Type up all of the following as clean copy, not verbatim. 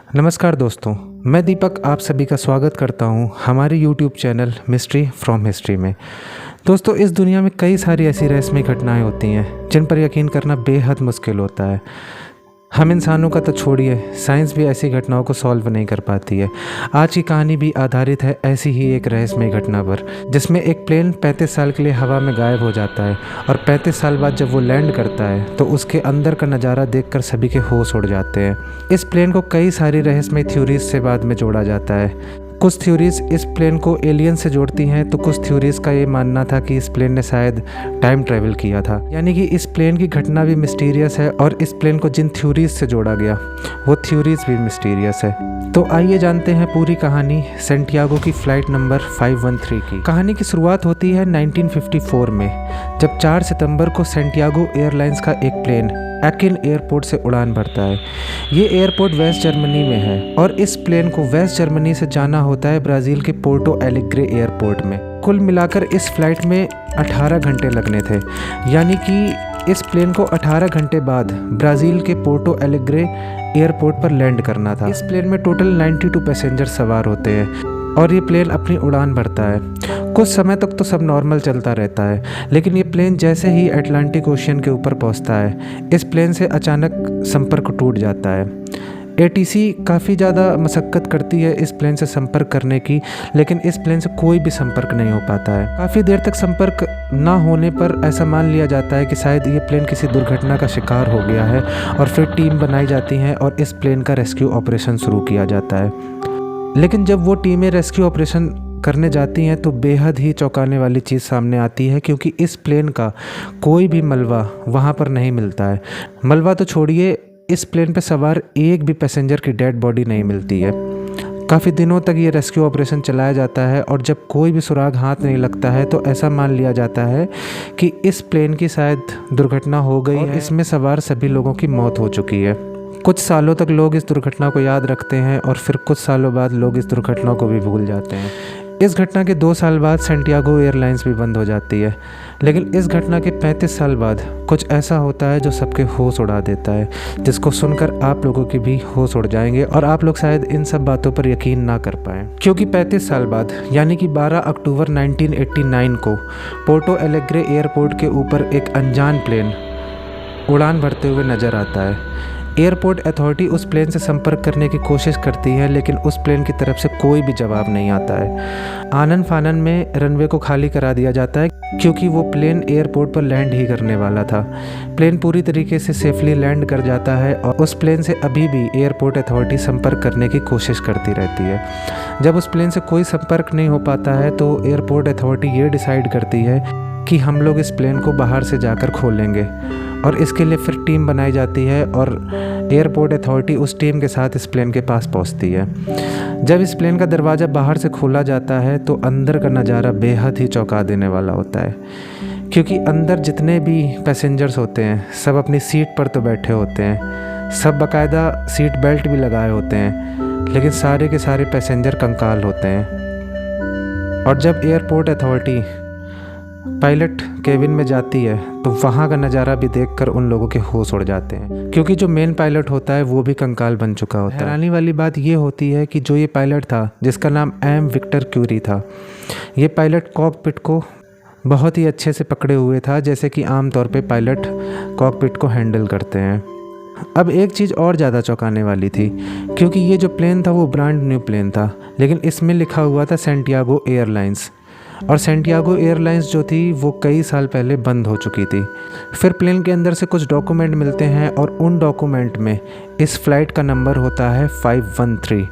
नमस्कार दोस्तों, मैं दीपक आप सभी का स्वागत करता हूं हमारे YouTube channel mystery from history में। दोस्तों, इस दुनिया में कई सारी ऐसी रहस्यमय घटनाएं होती हैं जिन पर यकीन करना बेहद मुश्किल होता है। हम इंसानों का तो छोड़िए, साइंस भी ऐसी घटनाओं को सॉल्व नहीं कर पाती है। आज की कहानी भी आधारित है ऐसी ही एक रहस्यमय घटना पर, जिसमें एक प्लेन 35 साल के लिए हवा में गायब हो जाता है और 35 साल बाद जब वो लैंड करता है तो उसके अंदर का नज़ारा देखकर सभी के होश उड़ जाते हैं। इस प्लेन को कई सारी रहस्यमय थ्योरीज से बाद में जोड़ा जाता है। कुछ थ्योरीज इस प्लेन को एलियन से जोड़ती हैं, तो कुछ थ्योरीज का ये मानना था कि इस प्लेन ने शायद टाइम ट्रैवल किया था। यानी कि इस प्लेन की घटना भी मिस्टीरियस है और इस प्लेन को जिन थ्योरीज से जोड़ा गया वो थ्योरीज भी मिस्टीरियस है। तो आइए जानते हैं पूरी कहानी सैंटियागो की फ़्लाइट नंबर 513 की। कहानी की शुरुआत होती है 1954 में, जब 4 सितंबर को सैंटियागो एयरलाइंस का एक प्लेन एकिन एयरपोर्ट से उड़ान भरता है। ये एयरपोर्ट वेस्ट जर्मनी में है और इस प्लेन को वेस्ट जर्मनी से जाना होता है ब्राज़ील के पोर्टो एलेग्रे एयरपोर्ट में। कुल मिलाकर इस फ्लाइट में 18 घंटे लगने थे, यानी कि इस प्लेन को 18 घंटे बाद ब्राज़ील के पोर्टो एलेग्रे एयरपोर्ट पर लैंड करना था। इस प्लेन में टोटल 92 पैसेंजर सवार होते हैं और ये प्लेन अपनी उड़ान भरता है। कुछ समय तक तो सब नॉर्मल चलता रहता है, लेकिन ये प्लेन जैसे ही अटलांटिक ओशियन के ऊपर पहुंचता है, इस प्लेन से अचानक संपर्क टूट जाता है। एटीसी काफ़ी ज़्यादा मशक्क़त करती है इस प्लेन से संपर्क करने की, लेकिन इस प्लेन से कोई भी संपर्क नहीं हो पाता है। काफ़ी देर तक संपर्क ना होने पर ऐसा मान लिया जाता है कि शायद ये प्लेन किसी दुर्घटना का शिकार हो गया है और फिर टीम बनाई जाती है और इस प्लेन का रेस्क्यू ऑपरेशन शुरू किया जाता है। लेकिन जब वो टीमें रेस्क्यू ऑपरेशन करने जाती हैं तो बेहद ही चौंकाने वाली चीज़ सामने आती है, क्योंकि इस प्लेन का कोई भी मलबा वहाँ पर नहीं मिलता है। मलबा तो छोड़िए, इस प्लेन पे सवार एक भी पैसेंजर की डेड बॉडी नहीं मिलती है। काफ़ी दिनों तक ये रेस्क्यू ऑपरेशन चलाया जाता है और जब कोई भी सुराग हाथ नहीं लगता है तो ऐसा मान लिया जाता है कि इस प्लेन की शायद दुर्घटना हो गई और इसमें सवार सभी लोगों की मौत हो चुकी है। कुछ सालों तक लोग इस दुर्घटना को याद रखते हैं और फिर कुछ सालों बाद लोग इस दुर्घटना को भी भूल जाते हैं। इस घटना के 2 साल बाद सैंटियागो एयरलाइंस भी बंद हो जाती है, लेकिन इस घटना के 35 साल बाद कुछ ऐसा होता है जो सबके होश उड़ा देता है, जिसको सुनकर आप लोगों के भी होश उड़ जाएंगे और आप लोग शायद इन सब बातों पर यकीन ना कर पाएं। क्योंकि 35 साल बाद यानी कि 12 अक्टूबर 1989 को पोर्टो एलेग्रे एयरपोर्ट के ऊपर एक अनजान प्लेन उड़ान भरते हुए नजर आता है। एयरपोर्ट अथॉरिटी उस प्लेन से संपर्क करने की कोशिश करती है, लेकिन उस प्लेन की तरफ से कोई भी जवाब नहीं आता है। आनन फानन में रनवे को खाली करा दिया जाता है, क्योंकि वो प्लेन एयरपोर्ट पर लैंड ही करने वाला था। प्लेन पूरी तरीके से सेफली लैंड कर जाता है और उस प्लेन से अभी भी एयरपोर्ट अथॉरिटी संपर्क करने की कोशिश करती रहती है। जब उस प्लेन से कोई संपर्क नहीं हो पाता है तो एयरपोर्ट अथॉरिटी ये डिसाइड करती है कि हम लोग इस प्लेन को बाहर से जाकर खोलेंगे और इसके लिए फिर टीम बनाई जाती है और एयरपोर्ट अथॉरिटी उस टीम के साथ इस प्लेन के पास पहुंचती है। जब इस प्लेन का दरवाज़ा बाहर से खोला जाता है तो अंदर का नज़ारा बेहद ही चौंका देने वाला होता है, क्योंकि अंदर जितने भी पैसेंजर्स होते हैं सब अपनी सीट पर तो बैठे होते हैं, सब बाकायदा सीट बेल्ट भी लगाए होते हैं, लेकिन सारे के सारे पैसेंजर कंकाल होते हैं। और जब एयरपोर्ट अथॉरिटी पायलट केबिन में जाती है तो वहाँ का नज़ारा भी देखकर उन लोगों के होश उड़ जाते हैं, क्योंकि जो मेन पायलट होता है वो भी कंकाल बन चुका होता है। हैरानी वाली बात ये होती है कि जो ये पायलट था, जिसका नाम एम विक्टर क्यूरी था, ये पायलट कॉकपिट को बहुत ही अच्छे से पकड़े हुए था, जैसे कि आमतौर पे पायलट कॉकपिट को हैंडल करते हैं। अब एक चीज़ और ज़्यादा चौंकाने वाली थी, क्योंकि ये जो प्लेन था वो ब्रांड न्यू प्लेन था, लेकिन इसमें लिखा हुआ था सैंटियागो एयरलाइंस, और सैंटियागो एयरलाइंस जो थी वो कई साल पहले बंद हो चुकी थी। फिर प्लेन के अंदर से कुछ डॉक्यूमेंट मिलते हैं और उन डॉक्यूमेंट में इस फ्लाइट का नंबर होता है 513।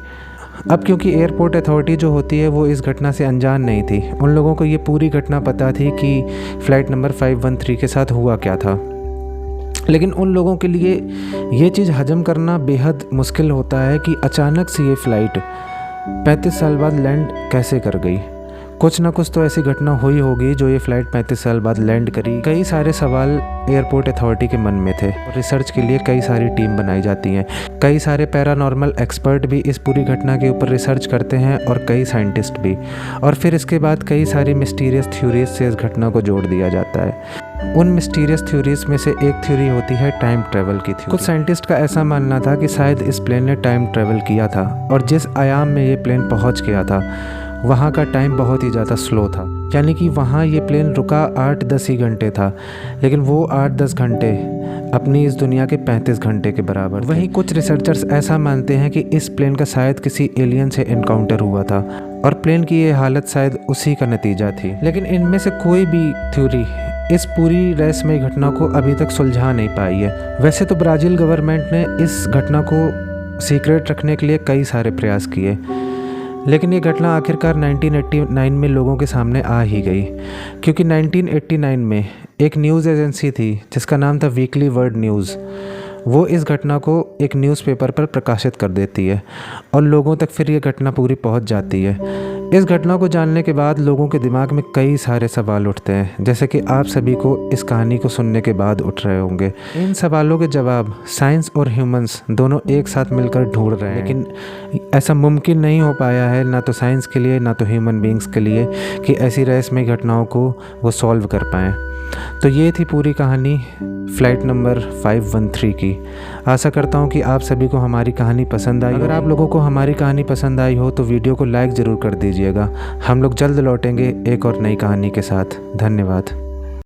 अब क्योंकि एयरपोर्ट अथॉरिटी जो होती है वो इस घटना से अनजान नहीं थी, उन लोगों को ये पूरी घटना पता थी कि फ़्लाइट नंबर 513 के साथ हुआ क्या था, लेकिन उन लोगों के लिए ये चीज़ हजम करना बेहद मुश्किल होता है कि अचानक से ये फ़्लाइट 35 साल बाद लैंड कैसे कर गई। कुछ ना कुछ तो ऐसी घटना हुई होगी जो ये फ़्लाइट 35 साल बाद लैंड करी। कई सारे सवाल एयरपोर्ट अथॉरिटी के मन में थे। रिसर्च के लिए कई सारी टीम बनाई जाती हैं। कई सारे पैरानॉर्मल एक्सपर्ट भी इस पूरी घटना के ऊपर रिसर्च करते हैं और कई साइंटिस्ट भी। और फिर इसके बाद कई सारी मिस्टीरियस थ्योरीज से इस घटना को जोड़ दिया जाता है। उन मिस्टीरियस थ्योरीज में से एक थ्योरी होती है टाइम ट्रेवल की थ्योरी। कुछ साइंटिस्ट का ऐसा मानना था कि शायद इस प्लेन ने टाइम ट्रेवल किया था और जिस आयाम में ये प्लेन पहुंच गया था वहाँ का टाइम बहुत ही ज़्यादा स्लो था, यानी कि वहाँ ये प्लेन रुका 8-10 ही घंटे था, लेकिन वो 8-10 घंटे अपनी इस दुनिया के 35 घंटे के बराबर। वहीं कुछ रिसर्चर्स ऐसा मानते हैं कि इस प्लेन का शायद किसी एलियन से इनकाउंटर हुआ था और प्लेन की ये हालत शायद उसी का नतीजा थी। लेकिन इनमें से कोई भी थ्योरी इस पूरी रहस्यमय घटना को अभी तक सुलझा नहीं पाई है। वैसे तो ब्राज़ील गवर्नमेंट ने इस घटना को सीक्रेट रखने के लिए कई सारे प्रयास किए, लेकिन ये घटना आखिरकार 1989 में लोगों के सामने आ ही गई, क्योंकि 1989 में एक न्यूज़ एजेंसी थी जिसका नाम था वीकली वर्ल्ड न्यूज़। वो इस घटना को एक न्यूज़पेपर पर प्रकाशित कर देती है और लोगों तक फिर ये घटना पूरी पहुंच जाती है। इस घटना को जानने के बाद लोगों के दिमाग में कई सारे सवाल उठते हैं, जैसे कि आप सभी को इस कहानी को सुनने के बाद उठ रहे होंगे। इन सवालों के जवाब साइंस और ह्यूमंस दोनों एक साथ मिलकर ढूंढ रहे हैं, लेकिन ऐसा मुमकिन नहीं हो पाया है, ना तो साइंस के लिए ना तो ह्यूमन बींग्स के लिए, कि ऐसी रहस्यमय घटनाओं को वो सॉल्व कर पाएँ। तो ये थी पूरी कहानी फ़्लाइट नंबर 513 की। आशा करता हूँ कि आप सभी को हमारी कहानी पसंद आई। अगर आप लोगों को हमारी कहानी पसंद आई हो तो वीडियो को लाइक ज़रूर कर दीजिएगा। हम लोग जल्द लौटेंगे एक और नई कहानी के साथ। धन्यवाद।